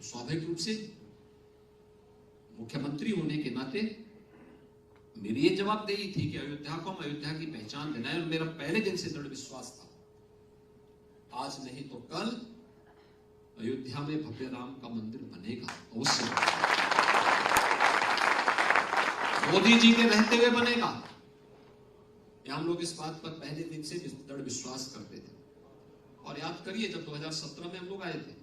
तो स्वाभाविक रूप से मुख्यमंत्री होने के नाते मेरी ये जवाबदेही थी कि अयोध्या को हम अयोध्या की पहचान देना है। और मेरा पहले दिन से दृढ़ विश्वास था, आज नहीं तो कल अयोध्या में भव्य राम का मंदिर बनेगा, अवश्य मोदी जी के रहते हुए बनेगा। हम लोग इस बात पर पहले दिन से दृढ़ विश्वास करते थे। और याद करिए, जब 2017 में हम लोग आए थे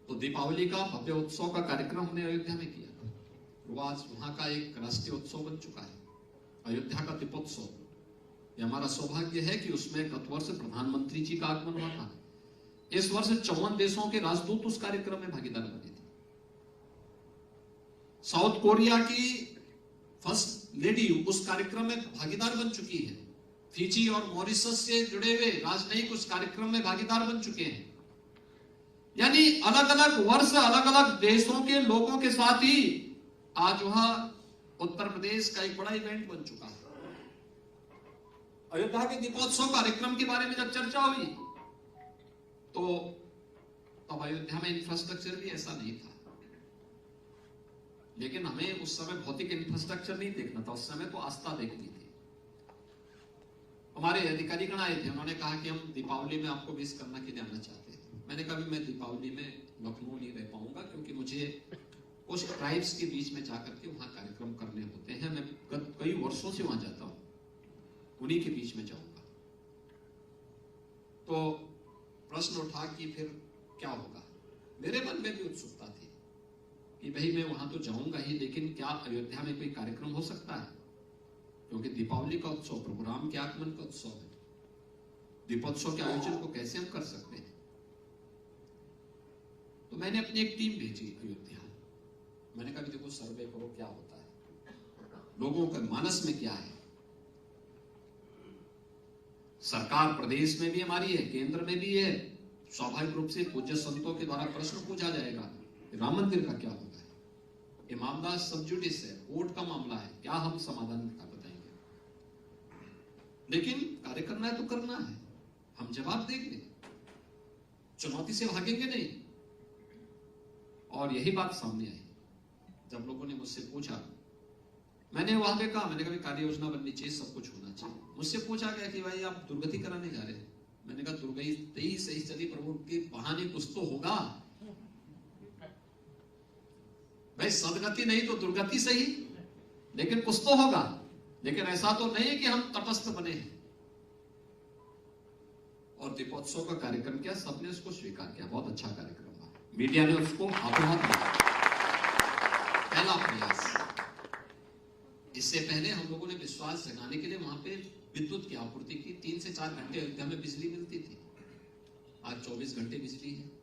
तो दीपावली का भव्य उत्सव का कार्यक्रम हमने अयोध्या में किया था। वो आज वहां का एक राष्ट्रीय उत्सव बन चुका है, अयोध्या का दीपोत्सव। ये हमारा सौभाग्य है कि उसमें गत वर्ष प्रधानमंत्री जी का आगमन हुआ था। इस वर्ष 54 देशों के राजदूत उस कार्यक्रम में भागीदार बने थे। साउथ कोरिया की फर्स्ट लेडी उस कार्यक्रम में भागीदार बन चुकी है। फिजी और मॉरिशस से जुड़े हुए राजनयिक उस कार्यक्रम में भागीदार बन चुके हैं। यानी अलग अलग वर्ष अलग अलग देशों के लोगों के साथ ही आज वहां उत्तर प्रदेश का एक बड़ा इवेंट बन चुका है। अयोध्या के दीपोत्सव कार्यक्रम के बारे में जब चर्चा हुई तो तब अयोध्या में इंफ्रास्ट्रक्चर भी ऐसा नहीं था। लेकिन हमें उस समय भौतिक इंफ्रास्ट्रक्चर नहीं देखना था, उस समय तो आस्था देखनी थी। हमारे अधिकारीगण आए थे, उन्होंने कहा कि हम दीपावली में आपको विश करना के लिए आना चाहते हैं। मैंने कहा भी मैं दीपावली में लखनऊ नहीं रह पाऊंगा, क्योंकि मुझे कुछ ट्राइब्स के बीच में जाकर के वहां कार्यक्रम करने होते हैं। मैं कई वर्षों से वहां जाता हूं, उन्हीं के बीच में जाऊंगा। तो प्रश्न उठा कि फिर क्या होगा। मेरे मन में भी उत्सुकता थी कि भाई मैं वहां तो जाऊंगा ही, लेकिन क्या अयोध्या में कोई कार्यक्रम हो सकता है? क्योंकि दीपावली का उत्सव प्रभु राम के आगमन का उत्सव है। दीपोत्सव के आयोजन को कैसे हम कर सकते हैं? तो मैंने अपनी एक टीम भेजी अयोध्या। मैंने कहा देखो सर्वे करो क्या होता है, लोगों के मानस में क्या है। सरकार प्रदेश में भी हमारी है, केंद्र में भी है। स्वाभाविक रूप से पूज्य संतों के द्वारा प्रश्न पूछा जाएगा राम मंदिर का क्या होगा। ये मामला सब जुडिस है, कोर्ट का मामला है, क्या हम समाधान का बताएंगे। लेकिन कार्य करना है तो करना है, हम जवाब देंगे, चुनौती से भागेंगे नहीं। और यही बात सामने आई जब लोगों ने मुझसे पूछा। मैंने वहां पे कहा, मैंने कहा कार्य योजना बननी चाहिए, सब कुछ होना चाहिए। मुझसे पूछा गया कि भाई आप दुर्गति कराने जा रहे हैं। मैंने कहा दुर्गति सही चली प्रभु के बहाने कुछ तो होगा भाई, सदगति नहीं तो दुर्गति सही, लेकिन कुछ तो होगा। लेकिन ऐसा तो नहीं है कि हम तटस्थ बने हैं। और दीपोत्सव का कार्यक्रम किया, सबने उसको स्वीकार किया, बहुत अच्छा कार्यक्रम था। मीडिया ने उसको हाथों-हाथ लिया, पहला प्रयास। इससे पहले हम लोगों ने विश्वास जगाने के लिए वहां पे विद्युत की आपूर्ति की। 3 से 4 घंटे अयोध्या में बिजली मिलती थी, आज 24 घंटे बिजली है।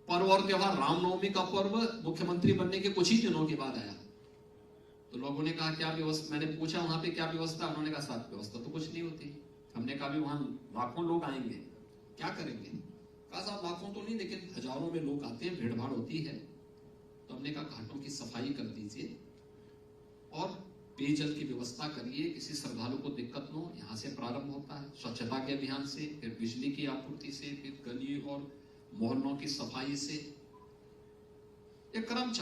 पर्व और त्योहार, रामनवमी का पर्व मुख्यमंत्री बनने के कुछ ही दिनों के बाद आया। तो लोगों ने कहा क्या व्यवस्था, मैंने पूछा वहां पे क्या व्यवस्था, उन्होंने कहा साथ व्यवस्था तो कुछ नहीं होती। हमने कहा भी वहां लाखों लोग आएंगे, क्या करेंगे? कहा साहब लाखों तो नहीं, लेकिन हजारों में लोग आते हैं, भीड़ भाड़ होती है। तो हमने कहा घाटों की सफाई कर दीजिए और पेयजल की व्यवस्था करिए, किसी श्रद्धालु को दिक्कत न हो। यहाँ से प्रारंभ होता है, स्वच्छता के अभियान से, फिर बिजली की आपूर्ति से, फिर गली और मोहल्लों की सफाई से। एक क्रम